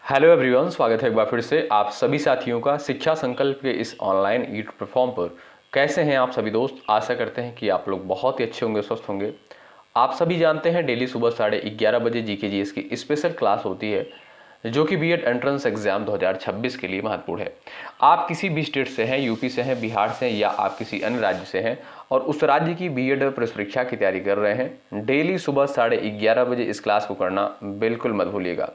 Hello everyone, स्वागत है एक बार फिर से आप सभी साथियों का शिक्षा संकल्प के इस ऑनलाइन ईट प्लेटफॉर्म पर। कैसे हैं आप सभी दोस्त? आशा करते हैं कि आप लोग बहुत ही अच्छे होंगे, स्वस्थ होंगे। आप सभी जानते हैं डेली सुबह 11:30 बजे जीके जीएस की स्पेशल क्लास होती है जो कि बीएड एंट्रेंस एग्जाम 2026 के लिए महत्वपूर्ण है। आप किसी भी स्टेट से हैं, यूपी से हैं, बिहार से हैं या आप किसी अन्य राज्य से हैं और उस राज्य की बीएड प्रवेश परीक्षा की तैयारी कर रहे हैं, डेली सुबह 11:30 बजे इस क्लास को करना बिल्कुल मत भूलिएगा।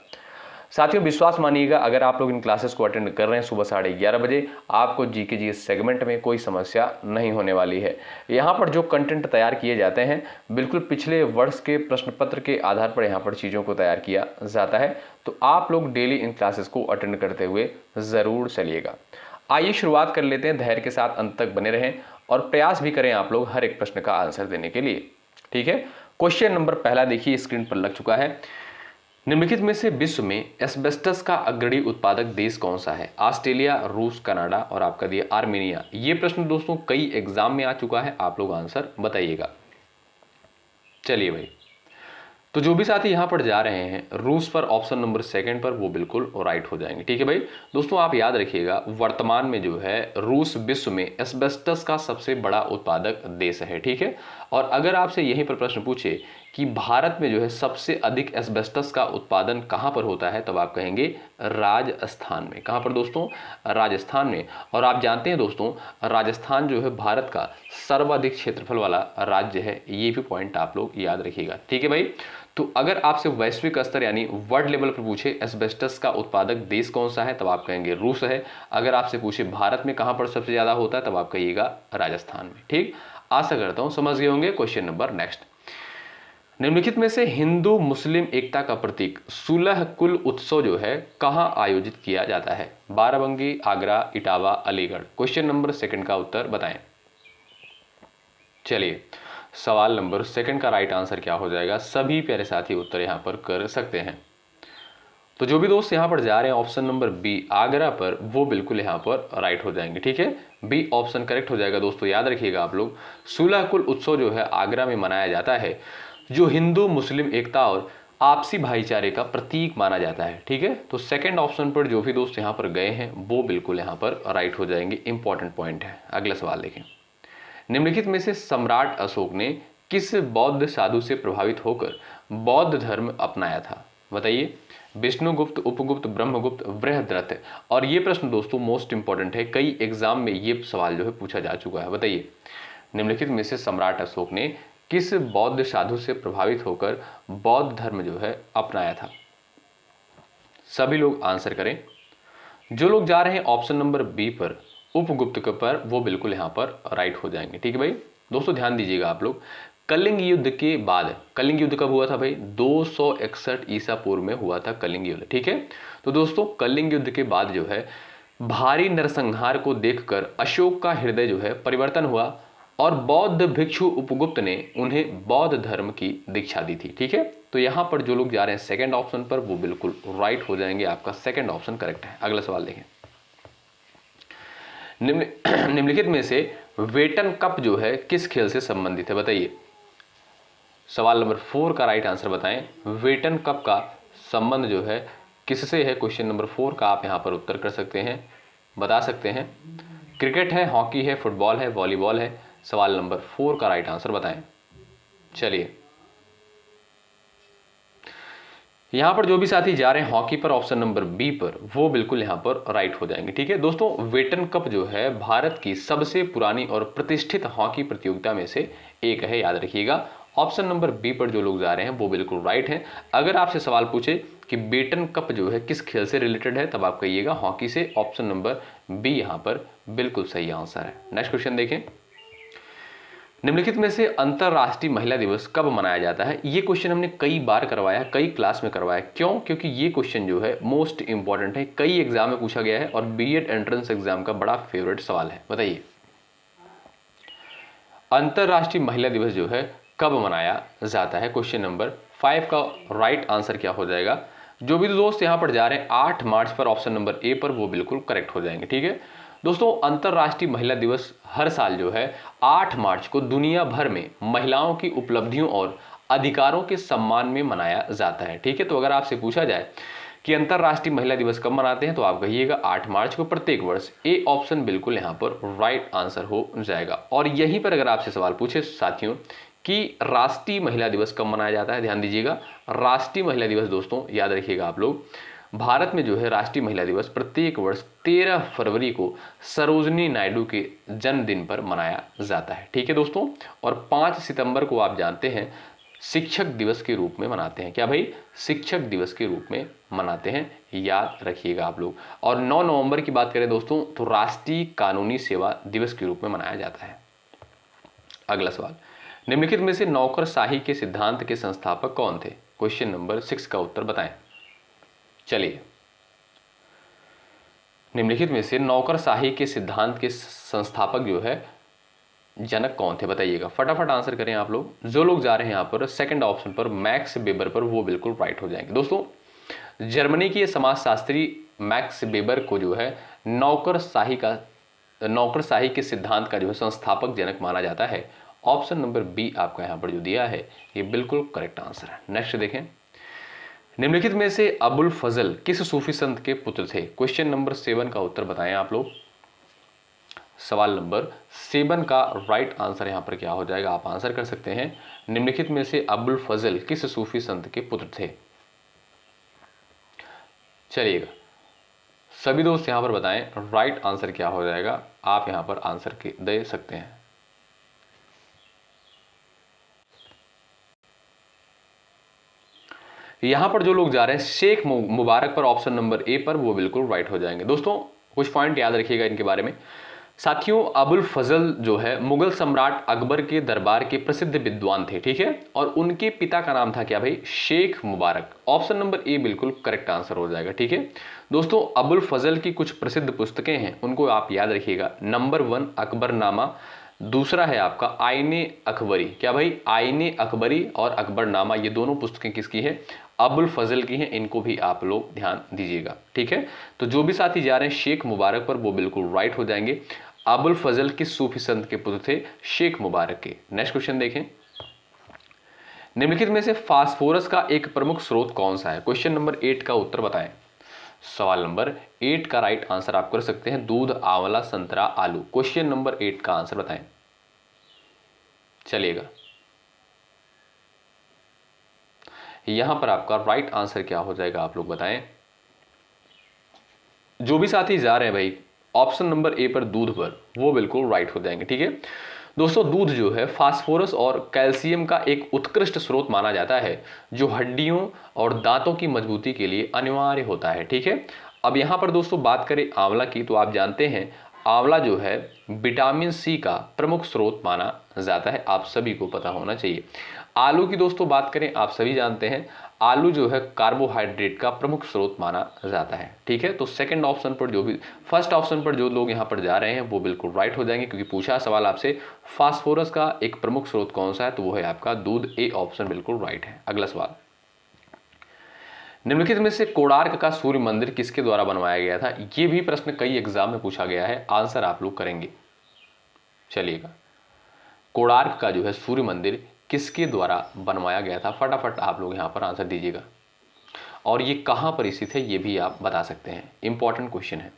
साथियों, विश्वास मानिएगा, अगर आप लोग इन क्लासेस को अटेंड कर रहे हैं सुबह 11:30 बजे, आपको जीके जीएस सेगमेंट में कोई समस्या नहीं होने वाली है। यहाँ पर जो कंटेंट तैयार किए जाते हैं बिल्कुल पिछले वर्ष के प्रश्न पत्र के आधार पर यहाँ पर चीज़ों को तैयार किया जाता है, तो आप लोग डेली इन क्लासेस को अटेंड करते हुए ज़रूर चलिएगा। आइए शुरुआत कर लेते हैं। धैर्य के साथ अंत तक बने रहें और प्रयास भी करें आप लोग हर एक प्रश्न का आंसर देने के लिए। ठीक है, क्वेश्चन नंबर पहला देखिए, स्क्रीन पर लग चुका है। निम्नलिखित में से विश्व में एस्बेस्टस का अग्रणी उत्पादक देश कौन सा है? ऑस्ट्रेलिया, रूस, कनाडा और आपका दिया आर्मेनिया। ये प्रश्न दोस्तों कई एग्जाम में आ चुका है, आप लोग आंसर बताइएगा। चलिए भाई, तो जो भी साथी यहाँ पर जा रहे हैं रूस पर, ऑप्शन नंबर सेकंड पर, वो बिल्कुल राइट हो जाएंगे। ठीक है भाई दोस्तों, आप याद रखिएगा वर्तमान में जो है रूस विश्व में एस्बेस्टस का सबसे बड़ा उत्पादक देश है। ठीक है, और अगर आपसे यहीं पर प्रश्न पूछे कि भारत में जो है सबसे अधिक एस्बेस्टस का उत्पादन कहाँ पर होता है, तब आप कहेंगे राजस्थान में। कहाँ पर दोस्तों? राजस्थान में। और आप जानते हैं दोस्तों, राजस्थान जो है भारत का सर्वाधिक क्षेत्रफल वाला राज्य है, ये भी पॉइंट आप लोग याद रखिएगा। ठीक है भाई, तो अगर आपसे वैश्विक स्तर यानी वर्ल्ड लेवल पर पूछे एस्बेस्टस का उत्पादक देश कौन सा है, तब आप कहेंगे रूस है। अगर आपसे पूछे भारत में कहां पर सबसे ज्यादा होता है, तब आप कहिएगा राजस्थान में। ठीक, आशा करता हूं समझ गए होंगे। क्वेश्चन नंबर नेक्स्ट, निम्नलिखित में से हिंदू मुस्लिम एकता का प्रतीक सुलह कुल उत्सव जो है कहां आयोजित किया जाता है? Barabanki, Agra, Etawah, Aligarh. Question number second का उत्तर बताएं। चलिए, सवाल नंबर सेकंड का राइट आंसर क्या हो जाएगा? सभी प्यारे साथी उत्तर यहां पर कर सकते हैं। तो जो भी दोस्त यहां पर जा रहे हैं ऑप्शन नंबर बी आगरा पर, वो बिल्कुल यहां पर राइट हो जाएंगे। ठीक है, बी ऑप्शन करेक्ट हो जाएगा। दोस्तों याद रखिएगा आप लोग, सुलह कुल उत्सव जो है आगरा में मनाया जाता है, जो हिंदू मुस्लिम एकता और आपसी भाईचारे का प्रतीक माना जाता है। ठीक है, तो सेकंड ऑप्शन पर जो भी दोस्त यहां पर गए हैं वो बिल्कुल यहां पर राइट हो जाएंगे। इंपॉर्टेंट पॉइंट है। अगला सवाल देखें, निम्नलिखित में से सम्राट अशोक ने किस बौद्ध साधु से प्रभावित होकर बौद्ध धर्म अपनाया था? बताइए। विष्णुगुप्त, उपगुप्त, ब्रह्मगुप्त, बृहद्रथ। और ये प्रश्न दोस्तों मोस्ट इंपॉर्टेंट है, कई एग्जाम में ये सवाल जो है पूछा जा चुका है। बताइए, निम्नलिखित में से सम्राट अशोक ने किस बौद्ध साधु से प्रभावित होकर बौद्ध धर्म जो है अपनाया था? सभी लोग आंसर करें। जो लोग जा रहे हैं ऑप्शन नंबर बी पर, उपगुप्त के पर, वो बिल्कुल यहां पर राइट हो जाएंगे। ठीक है भाई दोस्तों, ध्यान दीजिएगा आप लोग। कलिंग युद्ध के बाद, कलिंग युद्ध कब हुआ था भाई? 261 ईसा पूर्व में हुआ था कलिंग युद्ध। ठीक है, तो दोस्तों कलिंग युद्ध के बाद जो है भारी नरसंहार को देखकर अशोक का हृदय जो है परिवर्तन हुआ और बौद्ध भिक्षु उपगुप्त ने उन्हें बौद्ध धर्म की दीक्षा दी थी। ठीक है, तो यहां पर जो लोग जा रहे हैं सेकंड ऑप्शन पर, वो बिल्कुल राइट हो जाएंगे। आपका सेकंड ऑप्शन करेक्ट है। अगला सवाल देखें, निम्नलिखित में से वेटन कप जो है किस खेल से संबंधित है? बताइए। सवाल नंबर 4 का राइट आंसर बताएं। वेटन कप का संबंध जो है किससे है? क्वेश्चन नंबर 4 का आप यहां पर उत्तर कर सकते हैं, बता सकते हैं। क्रिकेट है, हॉकी है, फुटबॉल है, वॉलीबॉल है। सवाल नंबर 4 का राइट आंसर बताएं। चलिए, यहां पर जो भी साथी जा रहे हैं हॉकी पर, ऑप्शन नंबर बी पर, वो बिल्कुल यहां पर राइट हो जाएंगे। ठीक है दोस्तों, वेटन कप जो है भारत की सबसे पुरानी और प्रतिष्ठित हॉकी प्रतियोगिता में से एक है, याद रखिएगा। ऑप्शन नंबर बी पर जो लोग जा रहे हैं वो बिल्कुल राइट है। अगर आपसे सवाल पूछे कि वेटन कप जो है किस खेल से रिलेटेड है, तब आप कहिएगा हॉकी से। ऑप्शन नंबर बी यहां पर बिल्कुल सही आंसर है। नेक्स्ट क्वेश्चन देखें, निम्नलिखित में से अंतरराष्ट्रीय महिला दिवस कब मनाया जाता है? ये क्वेश्चन हमने कई बार करवाया, कई क्लास में करवाया। क्यों? क्योंकि ये क्वेश्चन जो है मोस्ट इंपॉर्टेंट है, कई एग्जाम में पूछा गया है और बीएड एंट्रेंस एग्जाम का बड़ा फेवरेट सवाल है। बताइए, अंतरराष्ट्रीय महिला दिवस जो है कब मनाया जाता है? क्वेश्चन नंबर 5 का राइट आंसर क्या हो जाएगा? जो भी दोस्त यहां पर जा रहे हैं 8 मार्च पर, ऑप्शन नंबर ए पर, वो बिल्कुल करेक्ट हो जाएंगे। ठीक है दोस्तों, अंतरराष्ट्रीय महिला दिवस हर साल जो है 8 मार्च को दुनिया भर में महिलाओं की उपलब्धियों और अधिकारों के सम्मान में मनाया जाता है। ठीक है, तो अगर आपसे पूछा जाए कि अंतर्राष्ट्रीय महिला दिवस कब मनाते हैं, तो आप कहिएगा 8 मार्च को प्रत्येक वर्ष। ए ऑप्शन बिल्कुल यहाँ पर राइट आंसर हो जाएगा। और यहीं पर अगर आपसे सवाल पूछे साथियों कि राष्ट्रीय महिला दिवस कब मनाया जाता है, ध्यान दीजिएगा, राष्ट्रीय महिला दिवस दोस्तों याद रखिएगा आप लोग, भारत में जो है राष्ट्रीय महिला दिवस प्रत्येक वर्ष 13 फरवरी को सरोजनी नायडू के जन्मदिन पर मनाया जाता है। ठीक है दोस्तों। और 5 सितंबर को आप जानते हैं शिक्षक दिवस के रूप में मनाते हैं। क्या भाई, शिक्षक दिवस के रूप में मनाते हैं, याद रखिएगा आप लोग। और 9 नवंबर की बात करें दोस्तों तो राष्ट्रीय कानूनी सेवा दिवस के रूप में मनाया जाता है। अगला सवाल, निम्नलिखित में से नौकरशाही के सिद्धांत के संस्थापक कौन थे? क्वेश्चन नंबर 6 का उत्तर बताएं। चलिए, निम्नलिखित में से नौकरशाही के सिद्धांत के संस्थापक जो है जनक कौन थे, बताइएगा। फटाफट आंसर करें आप लोग। जो लोग जा रहे हैं यहाँ पर सेकंड ऑप्शन पर मैक्स वेबर पर, वो बिल्कुल राइट हो जाएंगे। दोस्तों जर्मनी के समाजशास्त्री मैक्स वेबर को जो है नौकरशाही के सिद्धांत का जो है संस्थापक जनक माना जाता है। ऑप्शन नंबर बी आपका यहाँ पर जो दिया है ये बिल्कुल करेक्ट आंसर है। नेक्स्ट देखें, निम्नलिखित में से अबुल फजल किस सूफी संत के पुत्र थे? क्वेश्चन नंबर 7 का उत्तर बताएं आप लोग। सवाल नंबर 7 का राइट आंसर यहाँ पर क्या हो जाएगा, आप आंसर कर सकते हैं। निम्नलिखित में से अबुल फजल किस सूफी संत के पुत्र थे? चलिएगा सभी दोस्त यहाँ पर बताएं राइट आंसर क्या हो जाएगा, आप यहाँ पर आंसर दे सकते हैं। यहां पर जो लोग जा रहे हैं शेख मुबारक पर, ऑप्शन नंबर ए पर, वो बिल्कुल राइट हो जाएंगे। दोस्तों कुछ पॉइंट याद रखिएगा इनके बारे में। साथियों अबुल फजल जो है मुगल सम्राट अकबर के दरबार के प्रसिद्ध विद्वान थे। ठीक है। और उनके पिता का नाम था क्या भाई? शेख मुबारक। ऑप्शन नंबर ए बिल्कुल करेक्ट आंसर हो जाएगा। ठीक है दोस्तों, अबुल फजल की कुछ प्रसिद्ध पुस्तकें हैं, उनको आप याद रखिएगा। नंबर 1 अकबरनामा, दूसरा है आपका आईने अकबरी। क्या भाई? आईने अकबरी और अकबरनामा, ये दोनों पुस्तकें किसकी हैं? अबुल फजल की हैं। इनको भी आप लोग ध्यान दीजिएगा। ठीक है, तो जो भी साथी जा रहे हैं शेख मुबारक पर, वो बिल्कुल राइट हो जाएंगे। अबुल फजल किस सूफी संत के पुत्र थे? शेख मुबारक के। नेक्स्ट क्वेश्चन देखें, निम्नलिखित में से फास्फोरस का एक प्रमुख स्रोत कौन सा है? क्वेश्चन नंबर 8 का उत्तर बताएं। सवाल नंबर 8 का राइट आंसर आप कर सकते हैं दूध, आंवला, संतरा, आलू। क्वेश्चन नंबर 8 का आंसर बताएं। चलिएगा, यहां पर आपका राइट आंसर क्या हो जाएगा, आप लोग बताएं। जो भी साथी जा रहे हैं भाई ऑप्शन नंबर ए पर दूध पर, वो बिल्कुल राइट हो जाएंगे। ठीक है दोस्तों, दूध जो है फास्फोरस और कैल्शियम का एक उत्कृष्ट स्रोत माना जाता है, जो हड्डियों और दांतों की मजबूती के लिए अनिवार्य होता है। ठीक है, अब यहां पर दोस्तों बात करें आंवला की, तो आप जानते हैं आंवला जो है विटामिन सी का प्रमुख स्रोत माना जाता है, आप सभी को पता होना चाहिए। आलू की दोस्तों बात करें, आप सभी जानते हैं आलू जो है कार्बोहाइड्रेट का प्रमुख स्रोत माना जाता है। ठीक है, तो सेकंड ऑप्शन पर जो भी, फर्स्ट ऑप्शन पर जो लोग यहां पर जा रहे हैं वो बिल्कुल राइट हो जाएंगे, क्योंकि पूछा सवाल आपसे फास्फोरस का एक प्रमुख स्रोत कौन सा है, तो वो है आपका दूध। ए ऑप्शन बिल्कुल राइट है। अगला सवाल, निम्नलिखित में से कोणार्क का सूर्य मंदिर किसके द्वारा बनवाया गया था? ये भी प्रश्न कई एग्जाम में पूछा गया है, आंसर आप लोग करेंगे। चलिएगा, कोणार्क का जो है सूर्य मंदिर किसके द्वारा बनवाया गया था? फटाफट आप लोग यहां पर आंसर दीजिएगा, और ये कहां पर स्थित है ये भी आप बता सकते हैं। इंपॉर्टेंट क्वेश्चन है।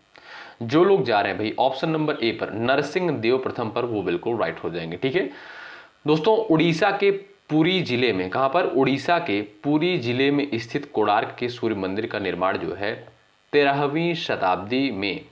जो लोग जा रहे हैं भाई ऑप्शन नंबर ए पर नरसिंह देव प्रथम पर, वो बिल्कुल राइट हो जाएंगे। ठीक है दोस्तों, उड़ीसा के पुरी जिले में, कहां पर? उड़ीसा के पुरी जिले में स्थित कोणार्क के सूर्य मंदिर का निर्माण जो है 13वीं शताब्दी में,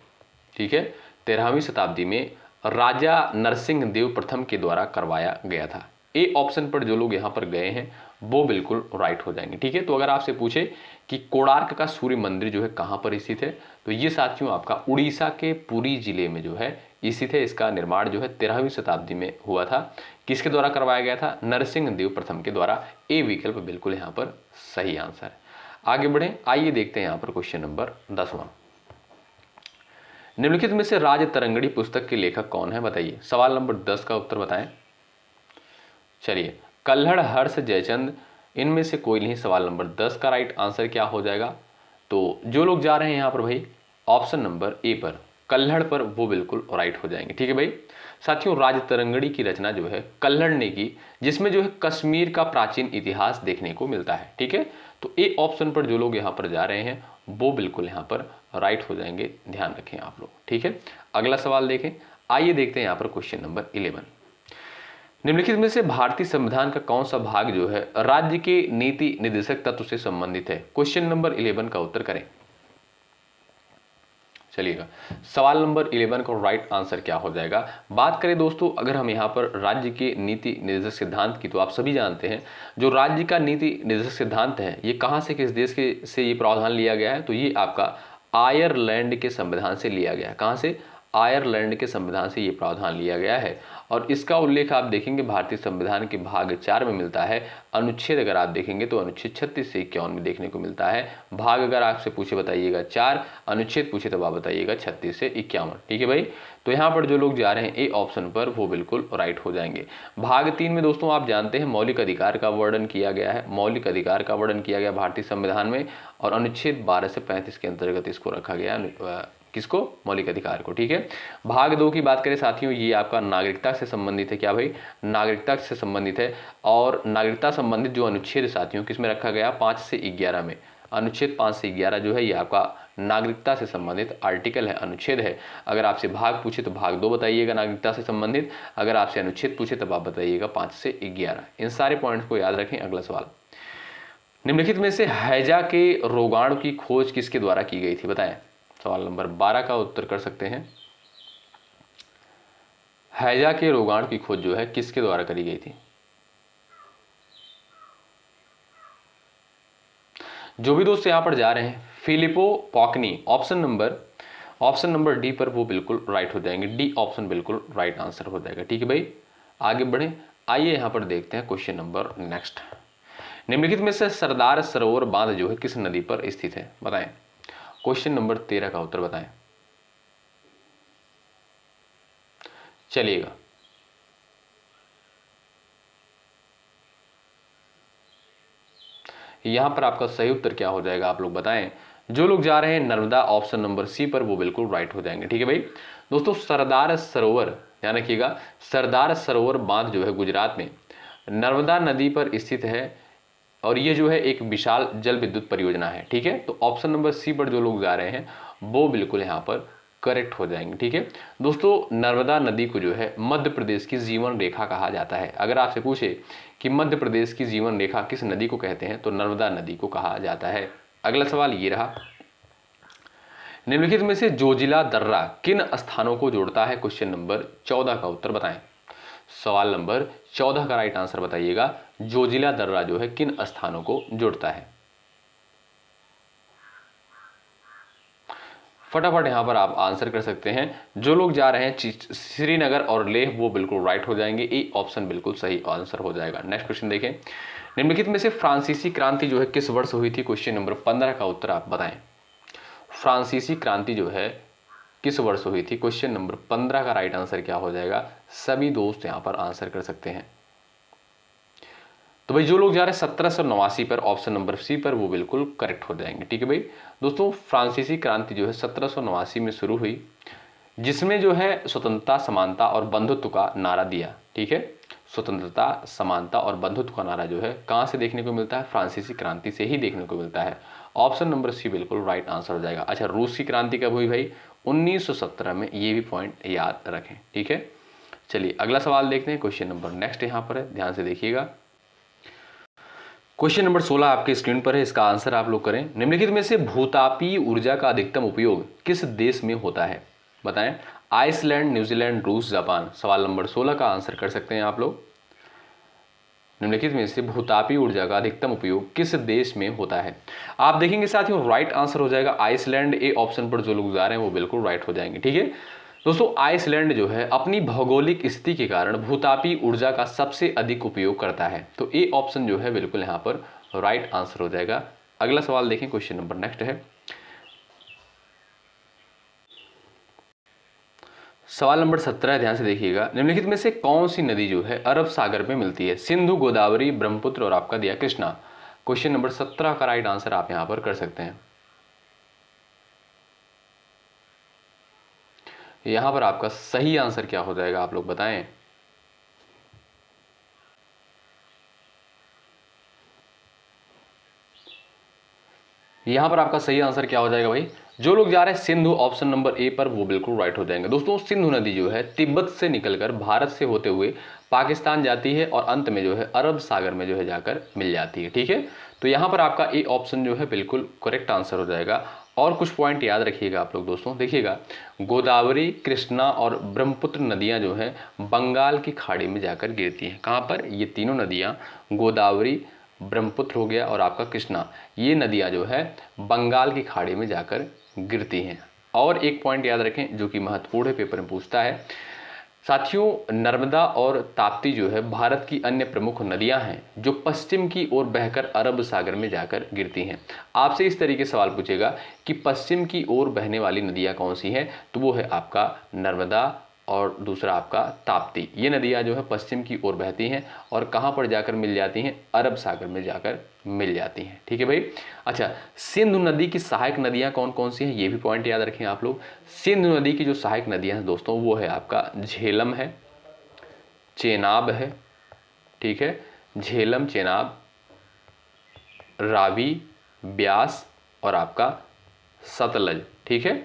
ठीक है 13वीं शताब्दी में राजा नरसिंह देव प्रथम के द्वारा करवाया गया था। ए ऑप्शन पर जो लोग यहां पर गए हैं वो बिल्कुल राइट हो जाएंगे। ठीक है, तो अगर आपसे पूछे कि कोणार्क का सूर्य मंदिर जो है कहां पर स्थित है, तो ये साथियों आपका उड़ीसा के पुरी जिले में जो है स्थित है। इसका निर्माण जो है 13वीं शताब्दी में हुआ था। किसके द्वारा करवाया गया था? नरसिंह देव प्रथम के द्वारा। ए विकल्प बिल्कुल यहां पर सही आंसर है। आगे बढ़े, आइए देखते हैं यहां पर क्वेश्चन नंबर 10वां। निम्नलिखित में से राज तरंगड़ी पुस्तक के लेखक कौन है? बताइए। सवाल नंबर 10 का उत्तर बताएं। चलिए, कल्हड़, हर्ष, जयचंद, इनमें से कोई नहीं। सवाल नंबर 10 का राइट आंसर क्या हो जाएगा? तो जो लोग जा रहे हैं यहां पर भाई ऑप्शन नंबर ए पर कल्हड़ पर, वो बिल्कुल राइट हो जाएंगे। ठीक है भाई साथियों, राज तरंगड़ी की रचना जो है कल्हड़ ने की, जिसमें जो है कश्मीर का प्राचीन इतिहास देखने को मिलता है। ठीक है, तो ए ऑप्शन पर जो लोग यहाँ पर जा रहे हैं वो बिल्कुल यहाँ पर राइट हो जाएंगे, ध्यान रखें आप लोग। ठीक है, अगला सवाल देखें। आइए देखते हैं यहाँ पर क्वेश्चन नंबर 11। निम्नलिखित में से भारतीय संविधान का कौन सा भाग जो है राज्य के नीति निर्देशक तत्व से संबंधित है? क्वेश्चन नंबर 11 का उत्तर करें। चलिएगा, सवाल नंबर 11 का राइट आंसर क्या हो जाएगा? बात करें दोस्तों, अगर हम यहाँ पर राज्य के नीति निर्देशक सिद्धांत की, तो आप सभी जानते हैं जो राज्य का नीति निर्देशक सिद्धांत है ये कहाँ से, किस देश के से ये प्रावधान लिया गया है? तो ये आपका आयरलैंड के संविधान से लिया गया है। कहाँ से? आयरलैंड के संविधान से ये प्रावधान लिया गया है। और इसका उल्लेख आप देखेंगे भारतीय संविधान के भाग 4 में मिलता है। अनुच्छेद अगर आप देखेंगे तो अनुच्छेद 36 से 51 में देखने को मिलता है। भाग अगर आपसे पूछे बताइएगा 4, अनुच्छेद पूछे तो आप बताइएगा 36 से 51। ठीक है भाई, तो यहाँ पर जो लोग जा रहे हैं ए ऑप्शन पर वो बिल्कुल राइट हो जाएंगे। भाग 3 में दोस्तों आप जानते हैं मौलिक अधिकार का वर्णन किया गया है, मौलिक अधिकार का वर्णन किया गया भारतीय संविधान में, और अनुच्छेद 12 से 35 के अंतर्गत इसको रखा गया। किसको? मौलिक अधिकार को। ठीक है, भाग 2 की बात करें साथियों, ये आपका नागरिकता से संबंधित है। क्या भाई? नागरिकता से संबंधित है। और नागरिकता संबंधित जो अनुच्छेद साथियों किसमें रखा गया? 5 से 11 में। अनुच्छेद 5 से 11 जो है ये आपका नागरिकता से संबंधित आर्टिकल है, अनुच्छेद है। अगर आपसे भाग पूछे तो भाग 2 बताइएगा नागरिकता से संबंधित, अगर आपसे अनुच्छेद पूछे तब आप बताइएगा 5 से 11। इन सारे पॉइंट्स को याद रखें। अगला सवाल, निम्नलिखित में से हैजा के रोगाणु की खोज किसके द्वारा की गई थी? बताएं। सवाल नंबर 12 का उत्तर कर सकते हैं। हैजा के रोगाणु की खोज जो है किसके द्वारा करी गई थी? जो भी दोस्त यहां पर जा रहे हैं, फिलिपो पॉकनी, ऑप्शन नंबर डी पर वो बिल्कुल राइट हो जाएंगे। डी ऑप्शन बिल्कुल राइट आंसर हो जाएगा। ठीक है भाई, आगे बढ़े। आइए यहां पर देखते हैं क्वेश्चन नंबर नेक्स्ट। निम्नलिखित में से सरदार सरोवर बांध जो है किस नदी पर स्थित है? बताएं। क्वेश्चन नंबर 13 का उत्तर बताएं। चलिएगा, यहां पर आपका सही उत्तर क्या हो जाएगा आप लोग बताएं। जो लोग जा रहे हैं नर्मदा, ऑप्शन नंबर सी पर, वो बिल्कुल राइट हो जाएंगे। ठीक है भाई दोस्तों, सरदार सरोवर, ध्यान रखिएगा, सरदार सरोवर बांध जो है गुजरात में नर्मदा नदी पर स्थित है और ये जो है एक विशाल जल विद्युत परियोजना है। ठीक है, तो ऑप्शन नंबर सी पर जो लोग जा रहे हैं वो बिल्कुल यहाँ पर करेक्ट हो जाएंगे। ठीक है दोस्तों, नर्मदा नदी को जो है मध्य प्रदेश की जीवन रेखा कहा जाता है। अगर आपसे पूछे कि मध्य प्रदेश की जीवन रेखा किस नदी को कहते हैं, तो नर्मदा नदी को कहा जाता है। अगला सवाल ये रहा, निम्नलिखित में से जोजिला दर्रा किन स्थानों को जोड़ता है? क्वेश्चन नंबर 14 का उत्तर बताएं। सवाल नंबर 14 का राइट आंसर बताइएगा। जोजिला दर्रा जो है किन स्थानों को जोड़ता है? फटाफट यहां पर आप आंसर कर सकते हैं। जो लोग जा रहे हैं श्रीनगर और लेह, वो बिल्कुल राइट हो जाएंगे। ए ऑप्शन बिल्कुल सही आंसर हो जाएगा। नेक्स्ट क्वेश्चन देखें, निम्नलिखित में से फ्रांसीसी क्रांति जो है किस वर्ष हुई थी? क्वेश्चन नंबर 15 का उत्तर आप बताएं। फ्रांसीसी क्रांति जो है किस वर्ष हुई थी? क्वेश्चन नंबर 15 का राइट आंसर क्या हो जाएगा? सभी दोस्त यहां पर आंसर कर सकते हैं। तो भाई जो लोग जा रहे हैं 1789 पर, ऑप्शन नंबर सी पर, वो बिल्कुल करेक्ट हो जाएंगे। ठीक है भाई दोस्तों, फ्रांसीसी क्रांति जो है 1789 में शुरू हुई, जिसमें जो है स्वतंत्रता, समानता और बंधुत्व का नारा दिया। ठीक है, स्वतंत्रता, समानता और बंधुत्व का नारा जो है कहां से देखने को मिलता है? फ्रांसीसी क्रांति से ही देखने को मिलता है। ऑप्शन नंबर सी बिल्कुल राइट आंसर हो जाएगा। अच्छा, रूस की क्रांति कब हुई भाई? 1917 में, ये भी पॉइंट याद रखें। ठीक है, चलिए अगला सवाल देखते हैं। क्वेश्चन नंबर नेक्स्ट यहाँ पर है, ध्यान से देखिएगा। क्वेश्चन नंबर 16 आपके स्क्रीन पर है, इसका आंसर आप लोग करें। निम्नलिखित में से भूतापीय ऊर्जा का अधिकतम उपयोग किस देश में होता है? बताएं। आइसलैंड, न्यूजीलैंड, रूस, जापान। सवाल नंबर 16 का आंसर कर सकते हैं आप लोग। निम्नलिखित में से भूतापीय ऊर्जा का अधिकतम उपयोग किस देश में होता है? आप देखेंगे साथियों, राइट आंसर हो जाएगा आइसलैंड। ए ऑप्शन पर जो लोग जा रहे हैं वो बिल्कुल राइट हो जाएंगे। ठीक है दोस्तों, आइसलैंड जो है अपनी भौगोलिक स्थिति के कारण भूतापीय ऊर्जा का सबसे अधिक उपयोग करता है। तो ए ऑप्शन जो है बिल्कुल यहाँ पर राइट आंसर हो जाएगा। अगला सवाल देखें, क्वेश्चन नंबर नेक्स्ट है। सवाल नंबर 17, ध्यान से देखिएगा। निम्नलिखित में से कौन सी नदी जो है अरब सागर में मिलती है? सिंधु, गोदावरी, ब्रह्मपुत्र और आपका दिया कृष्णा। क्वेश्चन नंबर 17 का राइट आंसर आप यहां पर कर सकते हैं। यहां पर आपका सही आंसर क्या हो जाएगा आप लोग बताएं। यहाँ पर आपका सही आंसर क्या हो जाएगा भाई? जो लोग जा रहे हैं सिंधु ऑप्शन नंबर ए पर, वो बिल्कुल राइट हो जाएंगे। दोस्तों सिंधु नदी जो है तिब्बत से निकलकर भारत से होते हुए पाकिस्तान जाती है और अंत में जो है अरब सागर में जो है जाकर मिल जाती है। ठीक है, तो यहाँ पर आपका ए ऑप्शन जो है बिल्कुल करेक्ट आंसर हो जाएगा। और कुछ पॉइंट याद रखिएगा आप लोग दोस्तों, देखिएगा गोदावरी, कृष्णा और ब्रह्मपुत्र नदियाँ जो हैं बंगाल की खाड़ी में जाकर गिरती हैं। कहाँ पर? ये तीनों नदियाँ, गोदावरी, ब्रह्मपुत्र हो गया और आपका कृष्णा, ये नदियाँ जो है बंगाल की खाड़ी में जाकर गिरती हैं। और एक पॉइंट याद रखें जो कि महत्वपूर्ण है, पेपर में पूछता है साथियों, नर्मदा और ताप्ती जो है भारत की अन्य प्रमुख नदियां हैं जो पश्चिम की ओर बहकर अरब सागर में जाकर गिरती हैं। आपसे इस तरीके से सवाल पूछेगा कि पश्चिम की ओर बहने वाली नदियां कौन सी हैं, तो वो है आपका नर्मदा और दूसरा आपका ताप्ती। ये नदियां जो है पश्चिम की ओर बहती हैं और कहाँ पर जाकर मिल जाती हैं? अरब सागर में जाकर मिल जाती हैं। ठीक है भाई। अच्छा, सिंधु नदी की सहायक नदियां कौन कौन सी हैं, ये भी पॉइंट याद रखें आप लोग। सिंधु नदी की जो सहायक नदियां हैं दोस्तों, वो है आपका झेलम है, चेनाब है, ठीक है, झेलम, चेनाब, रावी, ब्यास और आपका सतलज। ठीक है।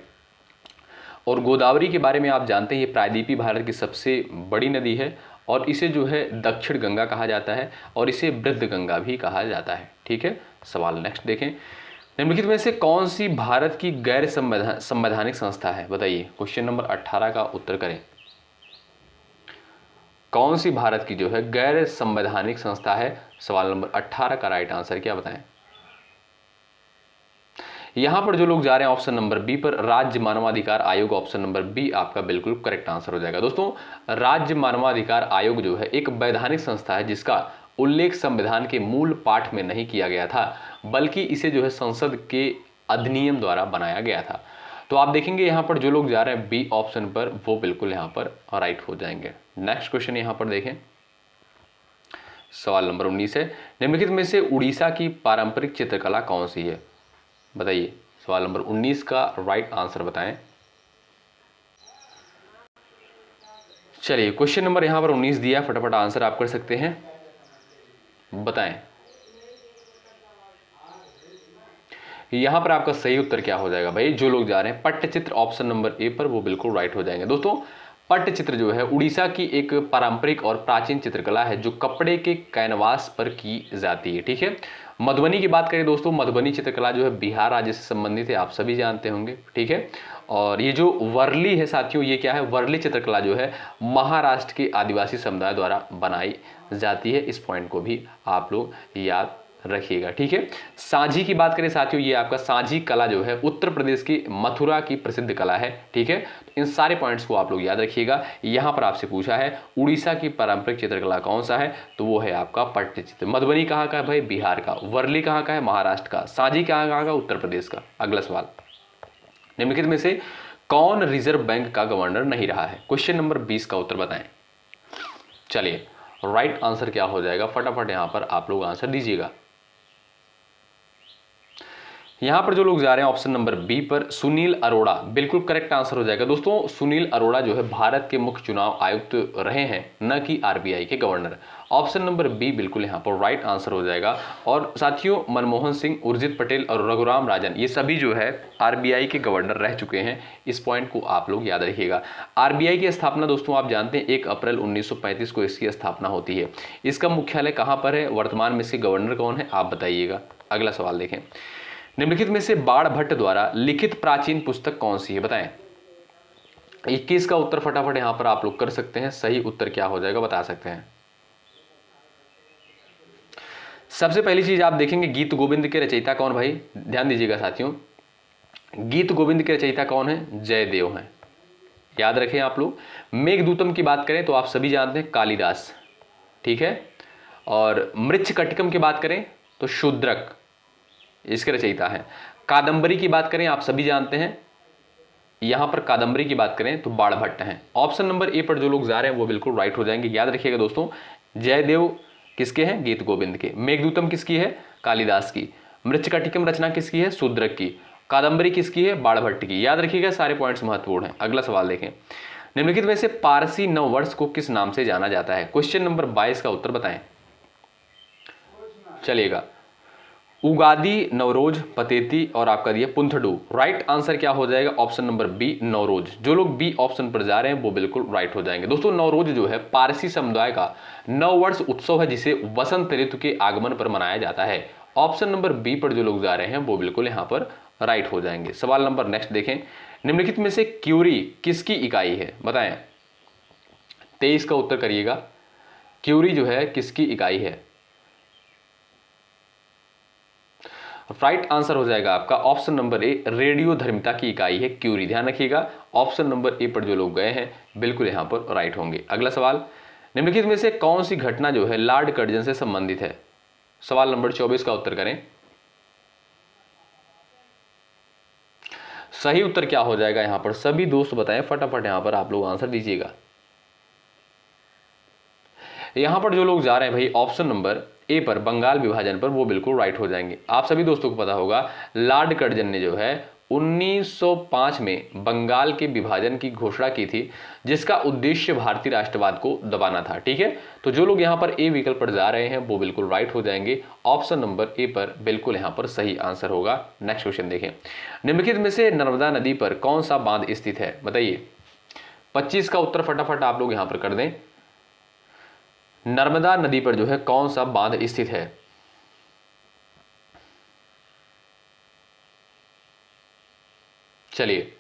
और गोदावरी के बारे में आप जानते हैं, ये प्रायद्वीपीय भारत की सबसे बड़ी नदी है और इसे जो है दक्षिण गंगा कहा जाता है और इसे वृद्ध गंगा भी कहा जाता है। ठीक है। सवाल नेक्स्ट देखें, निम्नलिखित में से कौन सी भारत की गैर संवैधानिक संस्था है? बताइए, क्वेश्चन नंबर 18 का उत्तर करें। कौन सी भारत की जो है गैर संवैधानिक संस्था है? सवाल नंबर 18 का राइट आंसर क्या बताएं? यहां पर जो लोग जा रहे हैं ऑप्शन नंबर बी पर, राज्य मानवाधिकार आयोग, ऑप्शन नंबर बी आपका बिल्कुल करेक्ट आंसर हो जाएगा। दोस्तों राज्य मानवाधिकार आयोग जो है एक वैधानिक संस्था है जिसका उल्लेख संविधान के मूल पाठ में नहीं किया गया था, बल्कि इसे जो है संसद के अधिनियम द्वारा बनाया गया था। तो आप देखेंगे यहाँ पर जो लोग जा रहे हैं बी ऑप्शन पर, वो बिल्कुल यहाँ पर राइट हो जाएंगे। नेक्स्ट क्वेश्चन यहाँ पर देखें, सवाल नंबर 19 है, निम्नलिखित में से उड़ीसा की पारंपरिक चित्रकला कौन सी है? बताइए, सवाल नंबर 19 का राइट आंसर बताएं। चलिए, क्वेश्चन नंबर यहां पर 19 दिया, फटाफट आंसर आप कर सकते हैं, बताएं। यहां पर आपका सही उत्तर क्या हो जाएगा भाई? जो लोग जा रहे हैं पट्टचित्र ऑप्शन नंबर ए पर, वो बिल्कुल राइट हो जाएंगे। दोस्तों पट्टचित्र जो है उड़ीसा की एक पारंपरिक और प्राचीन चित्रकला है जो कपड़े के कैनवास पर की जाती है। ठीक है। मधुबनी की बात करें दोस्तों, मधुबनी चित्रकला जो है बिहार राज्य से संबंधित है, आप सभी जानते होंगे। ठीक है। और ये जो वर्ली है साथियों, ये क्या है? वर्ली चित्रकला जो है महाराष्ट्र के आदिवासी समुदाय द्वारा बनाई जाती है। इस पॉइंट को भी आप लोग याद रखिएगा। ठीक है। सांझी की बात करें साथियों, ये आपका सांझी कला जो है उत्तर प्रदेश की मथुरा की प्रसिद्ध कला है। ठीक है। तो इन सारे पॉइंट्स को आप लोग याद रखिएगा। यहां पर आपसे पूछा है उड़ीसा की पारंपरिक चित्रकला कौन सा है, तो वो है आपका पट्टचित्र। मधुबनी कहाँ का है भाई? बिहार का। वर्ली कहाँ का है? महाराष्ट्र का। सांझी कहाँ का? उत्तर प्रदेश का। अगला सवाल, निम्नलिखित में से कौन रिजर्व बैंक का गवर्नर नहीं रहा है? क्वेश्चन नंबर 20 का उत्तर बताएं। चलिए, राइट आंसर क्या हो जाएगा? फटाफट यहां पर आप लोग आंसर दीजिएगा। यहां पर जो लोग जा रहे हैं ऑप्शन नंबर बी पर, सुनील अरोड़ा, बिल्कुल करेक्ट आंसर हो जाएगा। दोस्तों सुनील अरोड़ा जो है भारत के मुख्य चुनाव आयुक्त रहे हैं, न कि आरबीआई के गवर्नर। ऑप्शन नंबर बी बिल्कुल यहां पर राइट आंसर हो जाएगा। और साथियों मनमोहन सिंह, उर्जित पटेल और रघुराम राजन, ये सभी जो है आरबीआई के गवर्नर रह चुके हैं। इस पॉइंट को आप लोग याद रखिएगा। आरबीआई की स्थापना दोस्तों आप जानते हैं 1 अप्रैल 1935 को इसकी स्थापना होती है। इसका मुख्यालय कहां पर है? वर्तमान में इसके गवर्नर कौन है, आप बताइएगा। अगला सवाल देखें, निम्नलिखित में से बाणभट्ट द्वारा लिखित प्राचीन पुस्तक कौन सी है? बताएं। 21 का उत्तर फटाफट यहां पर आप लोग कर सकते हैं। सही उत्तर क्या हो जाएगा बता सकते हैं। सबसे पहली चीज आप देखेंगे गीत गोविंद के रचयिता कौन भाई? ध्यान दीजिएगा साथियों, गीत गोविंद के रचयिता कौन है? जयदेव हैं। याद रखें आप लोग। मेघदूतम की बात करें तो आप सभी जानते हैं कालिदास। ठीक है। और मृच्छकटिकम की बात करें तो शूद्रक इसके रचयिता हैं। कादंबरी की बात करें आप सभी जानते हैं, यहां पर कादंबरी की बात करें तो बाणभट्ट हैं। ऑप्शन नंबर ए पर जो लोग जा रहे हैं वो बिल्कुल राइट हो जाएंगे। याद रखिएगा दोस्तों, जयदेव किसके हैं? गीत गोविंद के। मेघदूतम किसकी है? कालिदास की। मृच्छकटिकम रचना किसकी है? शूद्रक की। कादंबरी किसकी है? बाणभट्ट की। याद रखिएगा, सारे पॉइंट्स महत्वपूर्ण हैं। अगला सवाल देखें, निम्नलिखित में से पारसी नववर्ष को किस नाम से जाना जाता है? क्वेश्चन नंबर 22 का उत्तर बताएं। चलिएगा, उगादी, नवरोज, पतेती और आपका दिया पुंथडू। राइट आंसर क्या हो जाएगा? Option number B, Navroz. जो लोग बी ऑप्शन पर जा रहे हैं वो बिल्कुल राइट हो जाएंगे। दोस्तों नवरोज जो है पारसी समुदाय का नववर्ष उत्सव है जिसे वसंत ऋतु के आगमन पर मनाया जाता है। ऑप्शन नंबर बी पर जो लोग जा रहे हैं वो बिल्कुल यहां पर राइट हो जाएंगे। सवाल नंबर नेक्स्ट देखें, निम्नलिखित में से क्यूरी किसकी इकाई है? बताएं, 23 का उत्तर करिएगा। क्यूरी जो है किसकी इकाई है? राइट आंसर हो जाएगा आपका ऑप्शन नंबर ए, रेडियोधर्मिता की इकाई है क्यूरी। ध्यान रखिएगा ऑप्शन नंबर ए पर जो लोग गए हैं बिल्कुल यहां पर राइट होंगे। अगला सवाल, निम्नलिखित में से कौन सी घटना जो है लॉर्ड कर्जन से संबंधित है? सवाल नंबर 24 का उत्तर करें। सही उत्तर क्या हो जाएगा यहां पर? सभी दोस्त बताएं फटाफट, यहां पर आप लोग आंसर दीजिएगा। यहां पर जो लोग जा रहे हैं भाई ऑप्शन नंबर ए पर, बंगाल विभाजन पर, वो बिल्कुल राइट हो जाएंगे। आप सभी दोस्तों को पता होगा लॉर्ड कर्जन ने जो है 1905 में बंगाल के विभाजन की घोषणा की थी जिसका उद्देश्य भारतीय राष्ट्रवाद को दबाना था। ठीक है, तो जो लोग यहां पर ए विकल्प पर जा रहे हैं वो बिल्कुल राइट हो जाएंगे। ऑप्शन नंबर ए पर बिल्कुल यहां पर सही आंसर होगा। नेक्स्ट क्वेश्चन देखें, निम्नलिखित में से नर्मदा नदी पर कौन सा बांध स्थित है? बताइए। 25 का उत्तर फटाफट आप लोग यहां पर कर दें। नर्मदा नदी पर जो है कौन सा बांध स्थित है? चलिए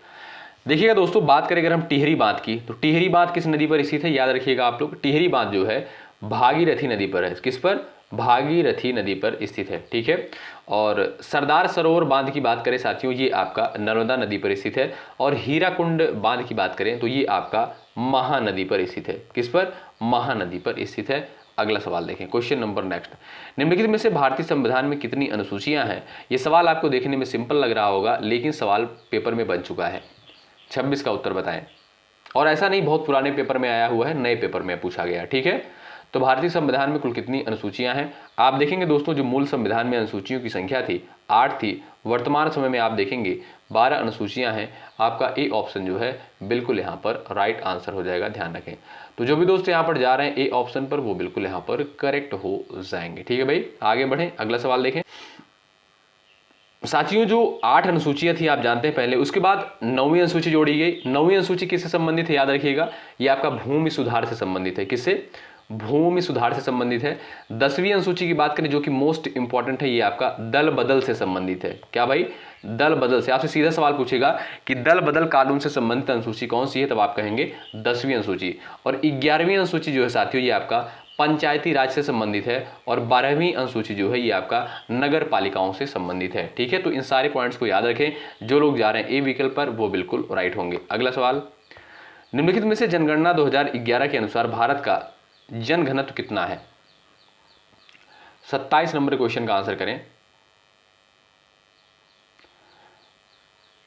देखिएगा दोस्तों, बात करें अगर हम टिहरी बांध की, तो टिहरी बांध किस नदी पर स्थित है? याद रखिएगा आप लोग, टिहरी बांध जो है भागीरथी नदी पर है। किस पर? भागीरथी नदी पर स्थित है। ठीक है, और सरदार सरोवर बांध की बात करें साथियों, ये आपका नर्मदा नदी पर स्थित है। और हीराकुंड बांध की बात करें तो ये आपका महानदी पर स्थित है। किस पर? महानदी पर स्थित है। अगला सवाल देखें, क्वेश्चन नंबर नेक्स्ट, निम्नलिखित में से भारतीय संविधान में कितनी अनुसूचियां हैं? ये सवाल आपको देखने में सिंपल लग रहा होगा लेकिन सवाल पेपर में बन चुका है। 26 का उत्तर बताएं। और ऐसा नहीं बहुत पुराने पेपर में आया हुआ है, नए पेपर में पूछा गया। ठीक है, तो भारतीय संविधान में कुल कितनी अनुसूचियां हैं? आप देखेंगे दोस्तों, जो मूल संविधान में अनुसूचियों की संख्या थी 8 थी, वर्तमान समय में आप देखेंगे 12 अनुसूचियां हैं। आपका ए ऑप्शन जो है बिल्कुल यहां पर राइट आंसर हो जाएगा। ध्यान रखें, तो जो भी दोस्त यहां पर जा रहे हैं ए ऑप्शन पर वो बिल्कुल यहां पर करेक्ट हो जाएंगे। ठीक है भाई, आगे बढ़ें, अगला सवाल देखें साथियों। जो 8 अनुसूचियां थी आप जानते हैं पहले, उसके बाद 9वीं अनुसूची जोड़ी गई। 9वीं अनुसूची किससे संबंधित है? याद रखिएगा, ये आपका भूमि सुधार से संबंधित है। किससे? भूमि सुधार से संबंधित है। 10वीं अनुसूची की बात करें जो कि मोस्ट इंपॉर्टेंट है, ये आपका दल बदल से संबंधित है। क्या भाई? दल बदल से। आपसे सीधा सवाल पूछेगा कि दल बदल कानून से संबंधित अनुसूची कौन सी है, तब आप कहेंगे 10वीं अनुसूची। और 11वीं अनुसूची जो है साथियों ये आपका पंचायती राज से संबंधित है। और 12वीं अनुसूची जो है ये आपका नगर पालिकाओं से संबंधित है। ठीक है, तो इन सारे पॉइंट्स को याद रखें। जो लोग जा रहे हैं ए विकल्प पर वो बिल्कुल राइट होंगे। अगला सवाल, निम्नलिखित में से जनगणना 2011 के अनुसार भारत का जनघनत्व कितना है? 27 नंबर क्वेश्चन का आंसर करें।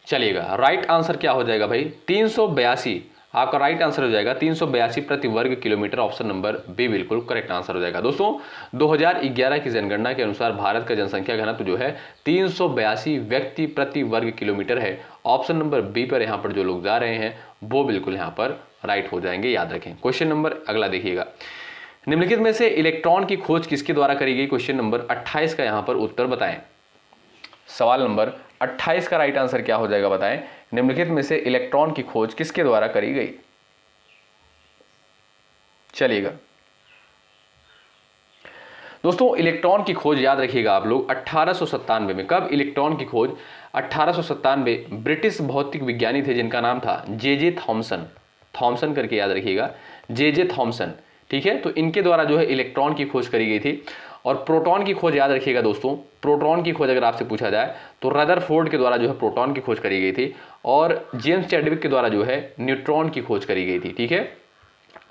चलिएगा, राइट आंसर क्या हो जाएगा भाई? 382 आपका राइट आंसर हो जाएगा। 382 प्रति वर्ग किलोमीटर, ऑप्शन नंबर बी बिल्कुल करेक्ट आंसर हो जाएगा। दोस्तों 2011 की जनगणना के अनुसार भारत का जनसंख्या घनत्व जो है 382 व्यक्ति प्रति वर्ग किलोमीटर है। ऑप्शन नंबर बी पर यहां पर जो लोग जा रहे हैं वो बिल्कुल यहां पर राइट हो जाएंगे। याद रखें। क्वेश्चन नंबर अगला देखिएगा, निम्नलिखित में से इलेक्ट्रॉन की खोज किसके द्वारा करी गई? क्वेश्चन नंबर 28 का यहां पर उत्तर बताएं। सवाल नंबर 28 का राइट आंसर क्या हो जाएगा बताएं। निम्नलिखित में से इलेक्ट्रॉन की खोज किसके द्वारा करी गई? चलिएगा दोस्तों, इलेक्ट्रॉन की खोज याद रखिएगा आप लोग 1897 में। कब इलेक्ट्रॉन की खोज? 1897। ब्रिटिश भौतिक विज्ञानी थे जिनका नाम था जे थॉमसन। थॉमसन करके याद रखिएगा, जे थॉमसन। ठीक है, तो इनके द्वारा जो है इलेक्ट्रॉन की खोज करी गई थी। और प्रोटॉन की खोज याद रखिएगा दोस्तों, प्रोटॉन की खोज अगर आपसे पूछा जाए तो रदरफोर्ड के द्वारा जो है प्रोटॉन की खोज करी गई थी। और जेम्स चैडविक के द्वारा जो है न्यूट्रॉन की खोज करी गई थी। ठीक है,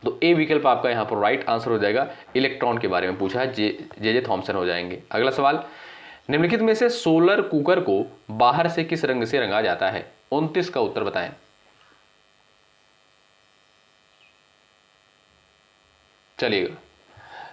तो ए विकल्प आपका यहां पर राइट आंसर हो जाएगा। इलेक्ट्रॉन के बारे में पूछा है, जे थॉमसन हो जाएंगे। अगला सवाल, निम्नलिखित में से सोलर कुकर को बाहर से किस रंग से रंगा जाता है? 29 का उत्तर बताएं। चलिएगा,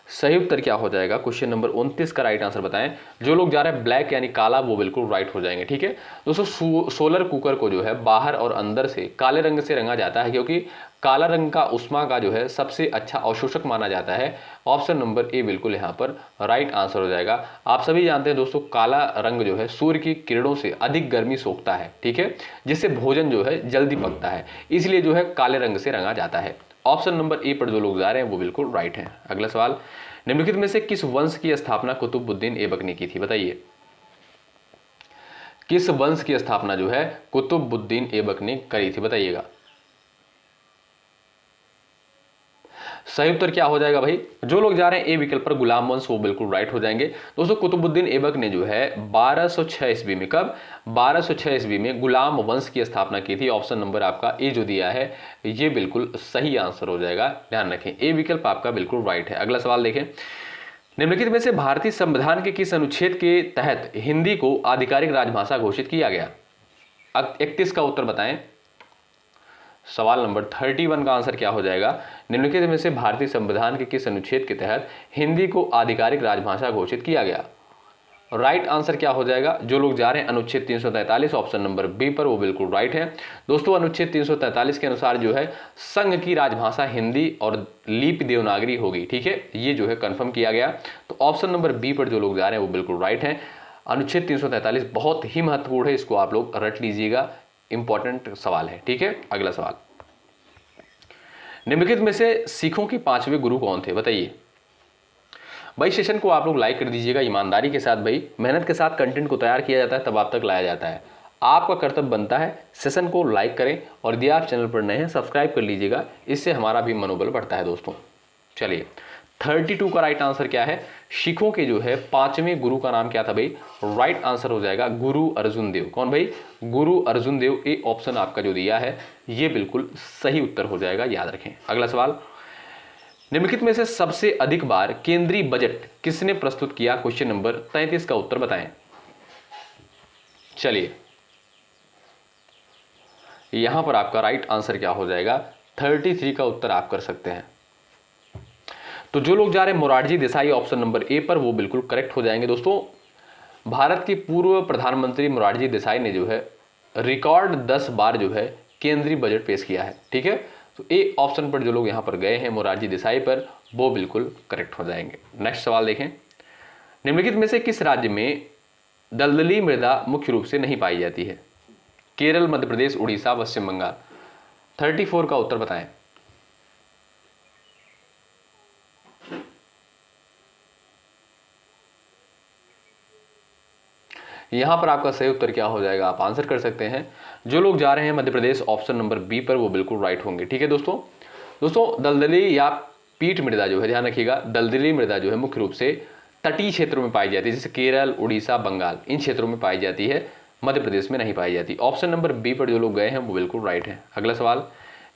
सही उत्तर क्या हो जाएगा? क्वेश्चन नंबर 29 का राइट आंसर बताएं। जो लोग जा रहे हैं ब्लैक यानी काला, वो बिल्कुल राइट हो जाएंगे। ठीक है दोस्तों, सोलर कुकर को जो है बाहर और अंदर से काले रंग से रंगा जाता है, क्योंकि काला रंग का उष्मा का जो है सबसे अच्छा अवशोषक माना जाता है। ऑप्शन नंबर ए बिल्कुल यहाँ पर राइट आंसर हो जाएगा। आप सभी जानते हैं दोस्तों, काला रंग जो है सूर्य की किरणों से अधिक गर्मी सोखता है, ठीक है, जिससे भोजन जो है जल्दी पकता है, इसलिए जो है काले रंग से रंगा जाता है। ऑप्शन नंबर ए पर जो लोग जा रहे हैं वो बिल्कुल राइट है। अगला सवाल, निम्नलिखित में से किस वंश की स्थापना कुतुबुद्दीन ऐबक ने की थी? बताइए, किस वंश की स्थापना जो है कुतुबुद्दीन ऐबक ने करी थी? बताइएगा। सही उत्तर क्या हो जाएगा भाई? जो लोग जा रहे हैं ए विकल्प पर गुलाम वंश, वो बिल्कुल राइट हो जाएंगे। दोस्तों, कुतुबुद्दीन ऐबक ने जो है 1206 ईस्वी में, कब? 1206 ईस्वी में गुलाम वंश की स्थापना की थी। ऑप्शन नंबर आपका ए जो दिया है ये बिल्कुल सही आंसर हो जाएगा, ध्यान रखें, ए विकल्प आपका बिल्कुल राइट है। अगला सवाल देखें, निम्नलिखित में से भारतीय संविधान के किस अनुच्छेद के तहत हिंदी को आधिकारिक राजभाषा घोषित किया गया? 31 का उत्तर बताएं। सवाल नंबर 31 का आंसर क्या हो जाएगा? निम्नलिखित में से भारतीय संविधान के किस अनुच्छेद के तहत हिंदी को आधिकारिक राजभाषा घोषित किया गया? राइट आंसर क्या हो जाएगा? जो लोग जा रहे हैं अनुच्छेद 343, ऑप्शन नंबर बी पर, वो बिल्कुल राइट है। दोस्तों, अनुच्छेद 343 के अनुसार जो है संघ की राजभाषा हिंदी और लिपि देवनागरी होगी। ठीक है, ये जो है कंफर्म किया गया। तो ऑप्शन नंबर बी पर जो लोग जा रहे हैं वो बिल्कुल राइट है। अनुच्छेद 343 बहुत ही महत्वपूर्ण है, इसको आप लोग रट लीजिएगा, इंपॉर्टेंट सवाल है। ठीक है, अगला सवाल, निम्नलिखित में से सिखों के 5वें गुरु कौन थे? बताइए। भाई सेशन को आप लोग लाइक कर दीजिएगा ईमानदारी के साथ, भाई मेहनत के साथ कंटेंट को तैयार किया जाता है तब आप तक लाया जाता है। आपका कर्तव्य बनता है सेशन को लाइक करें, और यदि आप चैनल पर नए हैं सब्सक्राइब कर लीजिएगा, इससे हमारा भी मनोबल बढ़ता है दोस्तों। चलिए, 32 का राइट आंसर क्या है? सिखों के जो है 5वें गुरु का नाम क्या था भाई? राइट आंसर हो जाएगा गुरु अर्जुन देव। कौन भाई? गुरु अर्जुन देव। ए ऑप्शन आपका जो दिया है ये बिल्कुल सही उत्तर हो जाएगा, याद रखें। अगला सवाल, निम्नलिखित में से सबसे अधिक बार केंद्रीय बजट किसने प्रस्तुत किया? क्वेश्चन नंबर 33 का उत्तर बताएं। चलिए, यहां पर आपका राइट आंसर क्या हो जाएगा? 33 का उत्तर आप कर सकते हैं। तो जो लोग जा रहे हैं Morarji Desai, option number A पर, वो बिल्कुल करेक्ट हो जाएंगे। दोस्तों, भारत के पूर्व प्रधानमंत्री मोरारजी देसाई ने जो है रिकॉर्ड 10 बार जो है केंद्रीय बजट पेश किया है। ठीक है, तो ए ऑप्शन पर जो लोग यहां पर गए हैं मोरारजी देसाई पर, वो बिल्कुल करेक्ट हो जाएंगे। नेक्स्ट सवाल देखें, निम्नलिखित में से किस राज्य में दलदली मृदा मुख्य रूप से नहीं पाई जाती है? केरल, मध्य प्रदेश, उड़ीसा, पश्चिम बंगाल। 34 का उत्तर बताएं। यहां पर आपका सही उत्तर क्या हो जाएगा? आप आंसर कर सकते हैं। जो लोग जा रहे हैं Madhya Pradesh, option number B पर, वो बिल्कुल राइट होंगे। ठीक है दोस्तों, दलदली या पीठ मृदा जो है, ध्यान रखिएगा, दलदली मृदा जो है मुख्य रूप से तटीय क्षेत्रों में पाई जाती है, जैसे केरल, उड़ीसा, बंगाल, इन क्षेत्रों में पाई जाती है, मध्य प्रदेश में नहीं पाई जाती। ऑप्शन नंबर बी पर जो लोग गए हैं वो बिल्कुल राइट है। अगला सवाल,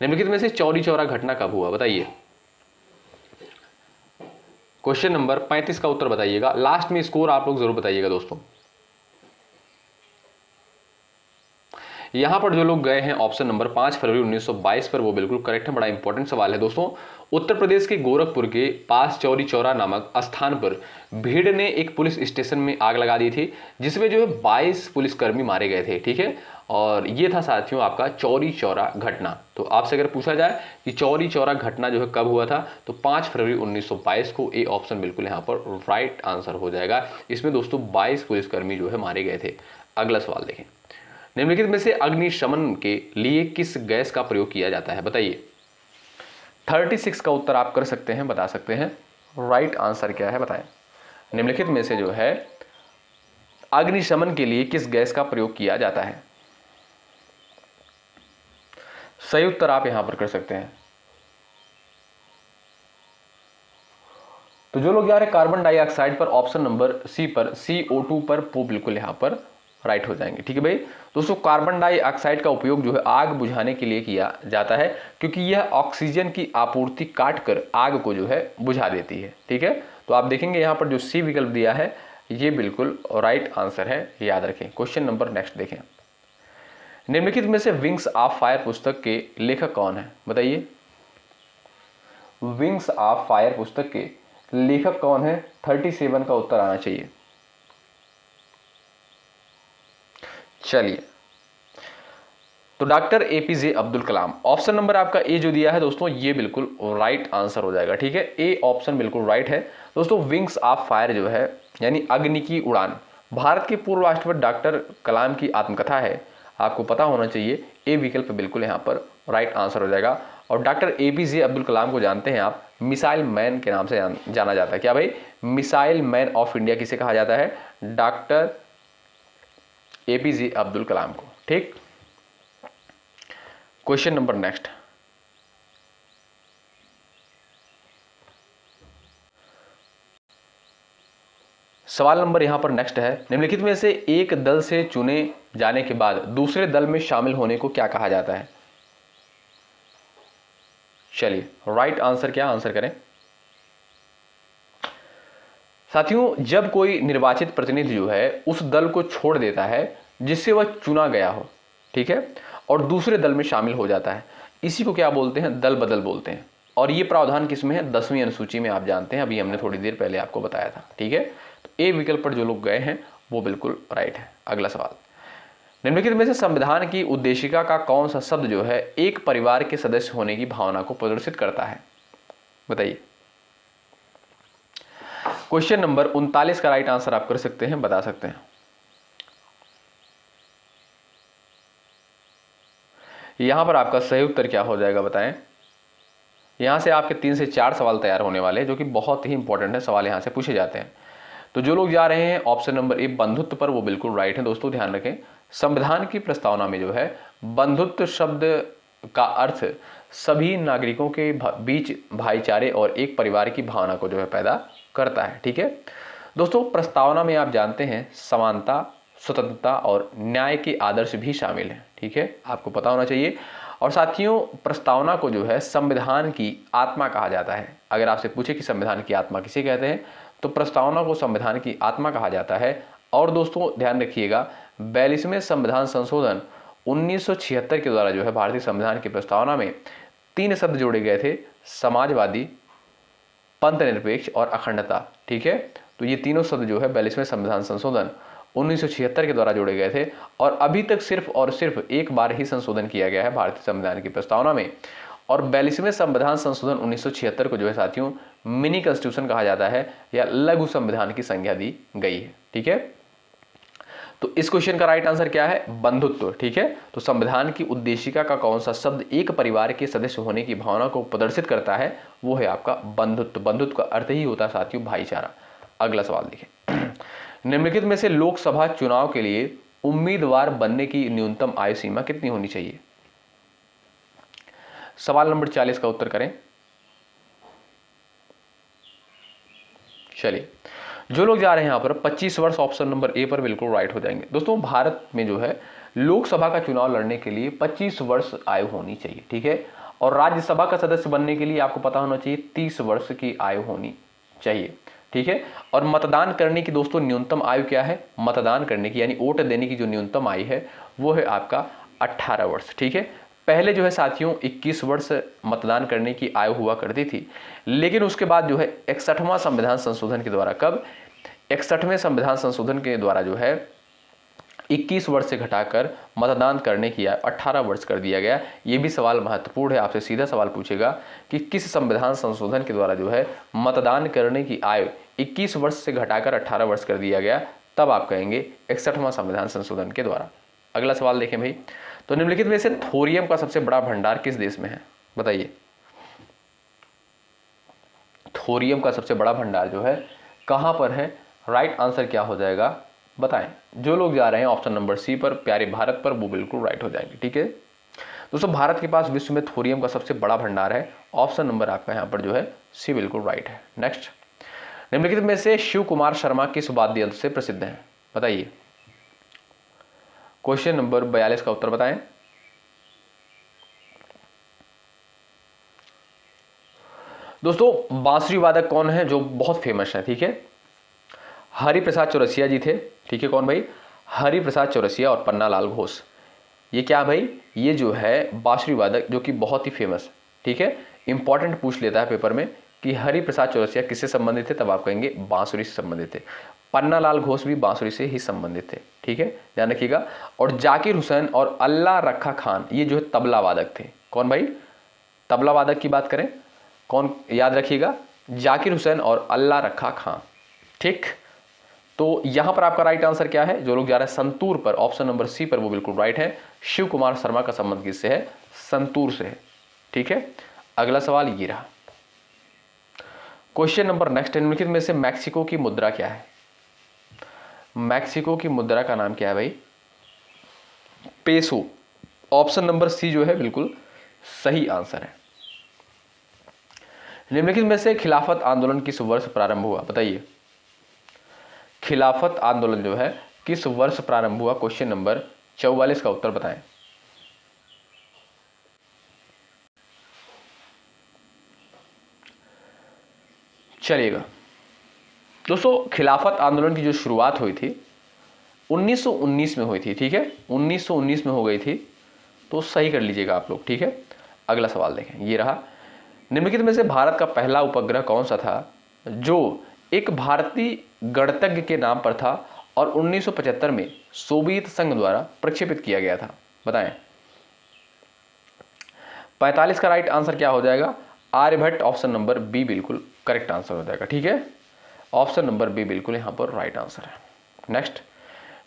निम्नलिखित में से चौरी चौरा घटना कब हुआ? बताइए। क्वेश्चन नंबर 35 का उत्तर बताइएगा। लास्ट में स्कोर आप लोग जरूर बताइएगा दोस्तों। यहां पर जो लोग गए हैं ऑप्शन नंबर 5 फरवरी 1922 पर, वो बिल्कुल करेक्ट है। बड़ा इंपॉर्टेंट सवाल है दोस्तों। उत्तर प्रदेश के गोरखपुर के पास चौरी चौरा नामक स्थान पर भीड़ ने एक पुलिस स्टेशन में आग लगा दी थी, जिसमें जो है 22 पुलिसकर्मी मारे गए थे। ठीक है, और ये था साथियों आपका चौरी चौरा घटना। तो आपसे अगर पूछा जाए कि चौरी चौरा घटना जो है कब हुआ था, तो 5 फरवरी 1922 को। ए ऑप्शन बिल्कुल यहाँ पर राइट आंसर हो जाएगा। इसमें दोस्तों 22 पुलिसकर्मी जो है मारे गए थे। अगला सवाल देखें, निम्नलिखित में से अग्निशमन के लिए किस गैस का प्रयोग किया जाता है? बताइए। 36 का उत्तर आप कर सकते हैं, बता सकते हैं। राइट आंसर क्या है बताएं। निम्नलिखित में से जो है अग्निशमन के लिए किस गैस का प्रयोग किया जाता है? सही उत्तर आप यहां पर कर सकते हैं। तो जो लोग जा रहे हैं कार्बन डाइऑक्साइड पर, ऑप्शन नंबर सी पर, CO2 पर, वो बिल्कुल यहां पर राइट हो जाएंगे। ठीक है भाई दोस्तों, कार्बन डाइऑक्साइड का उपयोग जो है आग बुझाने के लिए किया जाता है, क्योंकि यह ऑक्सीजन की आपूर्ति काट कर आग को जो है बुझा देती है। ठीक है, तो आप देखेंगे यहाँ पर जो सी विकल्प दिया है ये बिल्कुल राइट आंसर है, याद रखें। क्वेश्चन नंबर नेक्स्ट देखें, निम्नलिखित में से विंग्स ऑफ फायर पुस्तक के लेखक कौन है? बताइए। विंग्स ऑफ फायर पुस्तक के लेखक कौन है? 37 का उत्तर आना चाहिए। चलिए, तो doctor APJ Abdul Kalam. Option number आपका ए जो दिया है दोस्तों, ये बिल्कुल राइट आंसर हो जाएगा। ठीक है, ए ऑप्शन बिल्कुल राइट है दोस्तों। विंग्स ऑफ फायर जो है यानी अग्नि की उड़ान, भारत के पूर्व राष्ट्रपति डॉक्टर कलाम की आत्मकथा है, आपको पता होना चाहिए। ए विकल्प बिल्कुल यहाँ पर राइट आंसर हो जाएगा। और डॉक्टर एपीजे अब्दुल कलाम को जानते हैं आप, मिसाइल मैन के नाम से जाना जाता है। क्या भाई? मिसाइल मैन ऑफ इंडिया किसे कहा जाता है? डॉक्टर एपीजे अब्दुल कलाम को। ठीक, क्वेश्चन नंबर नेक्स्ट। सवाल नंबर यहां पर नेक्स्ट है, निम्नलिखित में से एक दल से चुने जाने के बाद दूसरे दल में शामिल होने को क्या कहा जाता है? चलिए, राइट आंसर क्या आंसर करें साथियों? जब कोई निर्वाचित प्रतिनिधि जो है उस दल को छोड़ देता है जिससे वह चुना गया हो, ठीक है, और दूसरे दल में शामिल हो जाता है, इसी को क्या बोलते हैं? दल बदल बोलते हैं। और ये प्रावधान किसमें है? 10वीं अनुसूची में, आप जानते हैं, अभी हमने थोड़ी देर पहले आपको बताया था। ठीक है, तो ए विकल्प पर जो लोग गए हैं वो बिल्कुल राइट है। अगला सवाल, निम्नलिखित में से संविधान की उद्देशिका का कौन सा शब्द जो है एक परिवार के सदस्य होने की भावना को प्रदर्शित करता है? बताइए। क्वेश्चन नंबर 39 का राइट आंसर आप कर सकते हैं, बता सकते हैं। यहां पर आपका सही उत्तर क्या हो जाएगा बताएं। यहां से आपके 3 से 4 सवाल तैयार होने वाले हैं जो कि बहुत ही इंपॉर्टेंट है, सवाल यहां से पूछे जाते हैं। तो जो लोग जा रहे हैं ऑप्शन नंबर ए बंधुत्व पर, वो बिल्कुल राइट है दोस्तों। ध्यान रखें, संविधान की प्रस्तावना में जो है बंधुत्व शब्द का अर्थ सभी नागरिकों के बीच भाईचारे और एक परिवार की भावना को जो है पैदा करता है। ठीक है दोस्तों, प्रस्तावना में आप जानते हैं समानता, स्वतंत्रता और न्याय के आदर्श भी शामिल हैं। ठीक है, आपको पता होना चाहिए। और साथियों, प्रस्तावना को जो है संविधान की आत्मा कहा जाता है। अगर आपसे पूछे कि संविधान की आत्मा किसे कहते हैं, तो प्रस्तावना को संविधान की आत्मा कहा जाता है। और दोस्तों ध्यान रखिएगा, 42वें संविधान संशोधन 1976 के द्वारा जो है भारतीय संविधान की प्रस्तावना में 3 शब्द जोड़े गए थे, समाजवादी, पंथ निरपेक्ष और अखंडता। ठीक है, तो ये तीनों शब्द जो है 42वें संविधान संशोधन 1976 के द्वारा जोड़े गए थे। और अभी तक सिर्फ और सिर्फ एक बार ही संशोधन किया गया है भारतीय संविधान की प्रस्तावना में। और 42वें संविधान संशोधन 1976 को जो है साथियों मिनी कॉन्स्टिट्यूशन कहा जाता है या लघु संविधान की संज्ञा दी गई है। ठीक है, तो इस क्वेश्चन का राइट आंसर क्या है? बंधुत्व। ठीक है, तो संविधान की उद्देशिका का कौन सा शब्द एक परिवार के सदस्य होने की भावना को प्रदर्शित करता है? वो है आपका बंधुत्व। बंधुत्व का अर्थ ही होता है साथियों भाईचारा। अगला सवाल देखिए, निम्नलिखित में से लोकसभा चुनाव के लिए उम्मीदवार बनने की न्यूनतम आयु सीमा कितनी होनी चाहिए? सवाल नंबर 40 का उत्तर करें। चलिए, जो लोग जा रहे हैं यहां पर 25 वर्ष, ऑप्शन नंबर ए पर बिल्कुल राइट हो जाएंगे। दोस्तों, भारत में जो है लोकसभा का चुनाव लड़ने के लिए 25 वर्ष आयु होनी चाहिए। ठीक है, और राज्यसभा का सदस्य बनने के लिए आपको पता होना चाहिए 30 वर्ष की आयु होनी चाहिए। ठीक है, और मतदान करने की दोस्तों न्यूनतम आयु क्या है? मतदान करने की यानी वोट देने की जो न्यूनतम आयु है वो है आपका 18 वर्ष। ठीक है, पहले जो है साथियों 21 वर्ष मतदान करने की आयु हुआ करती थी, लेकिन उसके बाद जो है 61वां संविधान संशोधन के द्वारा, कब? 61वें संविधान संशोधन के द्वारा जो है 21 वर्ष से घटाकर मतदान करने की आयु 18 वर्ष कर दिया गया। ये भी सवाल महत्वपूर्ण है, आपसे सीधा सवाल पूछेगा कि किस संविधान संशोधन के द्वारा जो है मतदान करने की आयु 21 वर्ष से घटाकर 18 वर्ष कर दिया गया, तब आप कहेंगे 61वां संविधान संशोधन के द्वारा। अगला सवाल देखें भाई, तो निम्नलिखित में से थोरियम का सबसे बड़ा भंडार किस देश में है? बताइए। थोरियम का सबसे बड़ा भंडार जो है कहां पर है? राइट आंसर क्या हो जाएगा बताएं। जो लोग जा रहे हैं ऑप्शन नंबर सी पर, प्यारे भारत पर, वो बिल्कुल राइट हो जाएंगे। ठीक है दोस्तों, भारत के पास विश्व में थोरियम का सबसे बड़ा भंडार है। ऑप्शन नंबर आपका यहां पर जो है सी बिल्कुल राइट है। नेक्स्ट, निम्नलिखित में से शिव कुमार शर्मा किस वाद्य यंत्र से प्रसिद्ध हैं? बताइए। क्वेश्चन नंबर 42 का उत्तर बताएं। दोस्तों, बांसुरी वादक कौन है जो बहुत फेमस है? ठीक है, हरिप्रसाद चौरसिया जी थे। ठीक है, कौन भाई? हरिप्रसाद चौरसिया और पन्नालाल घोष। ये क्या भाई? ये जो है बांसुरी वादक जो कि बहुत ही फेमस। ठीक है, इंपॉर्टेंट पूछ लेता है पेपर में कि हरि प्रसाद चौरसिया किससे संबंधित थे, तब आप कहेंगे बांसुरी से संबंधित थे। पन्नालाल घोष भी बांसुरी से ही संबंधित थे, ठीक है, ध्यान रखिएगा। और जाकिर हुसैन और अल्लाह रखा खान ये जो है तबला वादक थे। कौन भाई, तबला वादक की बात करें, कौन, याद रखिएगा, जाकिर हुसैन और अल्लाह रखा खान, ठीक। तो यहां पर आपका राइट आंसर क्या है, जो लोग जा रहे हैं संतूर पर, ऑप्शन नंबर सी पर, वो बिल्कुल राइट है। शिव कुमार शर्मा का संबंध किससे है, संतूर से है, ठीक है। अगला सवाल ये रहा, क्वेश्चन नंबर नेक्स्ट, निम्नलिखित में से मैक्सिको की मुद्रा क्या है। मैक्सिको की मुद्रा का नाम क्या है भाई, पेसो। ऑप्शन नंबर सी जो है बिल्कुल सही आंसर है। निम्नलिखित में से खिलाफत आंदोलन किस वर्ष प्रारंभ हुआ, बताइए। खिलाफत आंदोलन जो है किस वर्ष प्रारंभ हुआ, क्वेश्चन नंबर 44 का उत्तर बताएं। चलिएगा दोस्तों, खिलाफत आंदोलन की जो शुरुआत हुई थी 1919 में हुई थी, ठीक है, 1919 में हो गई थी, तो सही कर लीजिएगा आप लोग, ठीक है। अगला सवाल देखें, ये रहा, निम्नलिखित में से भारत का पहला उपग्रह कौन सा था जो एक भारतीय गणतज्ञ के नाम पर था और 1975 में सोवियत संघ द्वारा प्रक्षेपित किया गया था, बताएं। 45 का राइट आंसर क्या हो जाएगा, आर्यभट्ट। ऑप्शन नंबर बी बिल्कुल करेक्ट आंसर हो जाएगा, ठीक है, ऑप्शन नंबर बी बिल्कुल यहां पर राइट आंसर है। नेक्स्ट,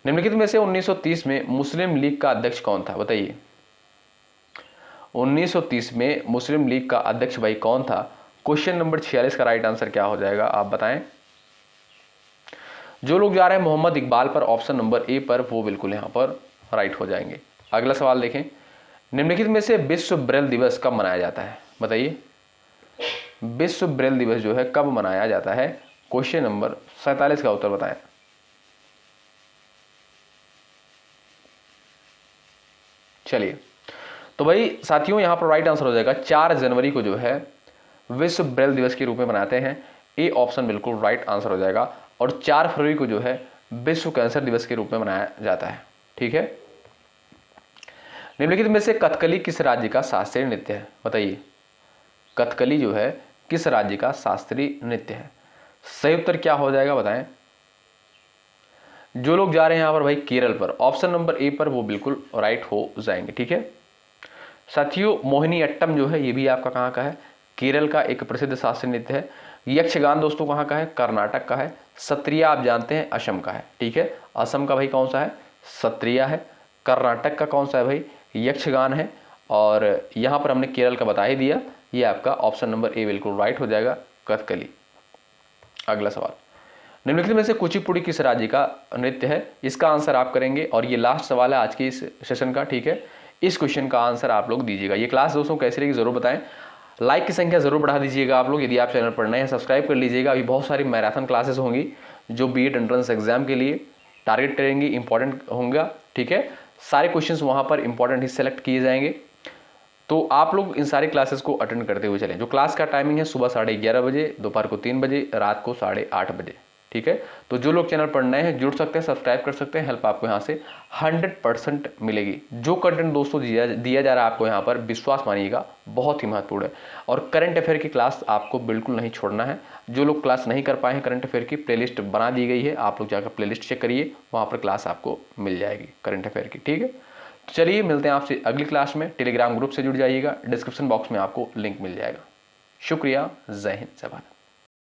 निम्नलिखित में से 1930 में मुस्लिम लीग का अध्यक्ष कौन था, बताइए। 1930 में मुस्लिम लीग का अध्यक्ष भाई कौन था, क्वेश्चन नंबर 46 का राइट आंसर क्या हो जाएगा, आप बताएं। जो लोग जा रहे हैं मोहम्मद इकबाल पर, ऑप्शन नंबर ए पर, वो बिल्कुल यहां पर राइट हो जाएंगे। अगला सवाल देखें, निम्नलिखित में से विश्व ब्रेल दिवस कब मनाया जाता है, बताइए। विश्व ब्रेल दिवस जो है कब मनाया जाता है, क्वेश्चन नंबर 47 का उत्तर बताएं। चलिए, तो भाई साथियों यहां पर राइट आंसर हो जाएगा 4 जनवरी को जो है विश्व ब्रेल दिवस के रूप में मनाते हैं, ए ऑप्शन बिल्कुल राइट आंसर हो जाएगा। और 4 फरवरी को जो है विश्व कैंसर दिवस के रूप में मनाया जाता है, ठीक है। निम्नलिखित में से कथकली किस राज्य का शास्त्रीय नृत्य है, बताइए। कथकली जो है किस राज्य का शास्त्रीय नृत्य है, सही उत्तर क्या हो जाएगा, बताएं। जो लोग जा रहे हैं यहां पर भाई केरल पर, ऑप्शन नंबर ए पर, वो बिल्कुल राइट हो जाएंगे, ठीक है। साथियों मोहिनी अट्टम जो है ये भी आपका कहां का है, केरल का एक प्रसिद्ध शास्त्रीय नृत्य है। यक्षगान दोस्तों कहां का है, कर्नाटक का है। सत्रिया आप जानते हैं असम का है, ठीक है, असम का भाई कौन सा है, सत्रिया है। कर्नाटक का कौन सा है भाई, यक्षगान है। और यहां पर हमने केरल का बता ही दिया, ये आपका ऑप्शन नंबर ए बिल्कुल राइट हो जाएगा, कथकली। अगला सवाल, निम्नलिखित में से कुचिपुड़ी किस राज्य का नृत्य है, इसका आंसर आप करेंगे। और ये लास्ट सवाल है आज के इस सेशन का, ठीक है। इस क्वेश्चन का आंसर आप लोग दीजिएगा। ये क्लास दोस्तों कैसी लगी जरूर बताएं, लाइक की संख्या जरूर बढ़ा दीजिएगा आप लोग। यदि आप चैनल पर नए हैं सब्सक्राइब कर लीजिएगा। अभी बहुत सारी मैराथन क्लासेस होंगी जो बीएड एंट्रेंस एग्जाम के लिए टारगेट करेंगी, इंपॉर्टेंट होंगे, ठीक है। सारे क्वेश्चंस वहां पर इंपॉर्टेंट ही सेलेक्ट किए जाएंगे, तो आप लोग इन सारी क्लासेस को अटेंड करते हुए चलें। जो क्लास का टाइमिंग है सुबह 11:30 बजे, दोपहर को 3 बजे, रात को 8:30 बजे, ठीक है। तो जो लोग चैनल पर नए हैं जुड़ सकते हैं, सब्सक्राइब कर सकते हैं, हेल्प आपको यहाँ से 100% मिलेगी। जो कंटेंट दोस्तों दिया जा रहा है आपको यहाँ पर, विश्वास मानिएगा बहुत ही महत्वपूर्ण है। और करंट अफेयर की क्लास आपको बिल्कुल नहीं छोड़ना है। जो लोग क्लास नहीं कर पाए हैं करंट अफेयर की, प्लेलिस्ट बना दी गई है, आप लोग जाकर प्लेलिस्ट चेक करिए, वहाँ पर क्लास आपको मिल जाएगी करंट अफेयर की, ठीक है। तो चलिए मिलते हैं आपसे अगली क्लास में। टेलीग्राम ग्रुप से जुड़ जाइएगा, डिस्क्रिप्शन बॉक्स में आपको लिंक मिल जाएगा। शुक्रिया, जय हिंद, जय भारत।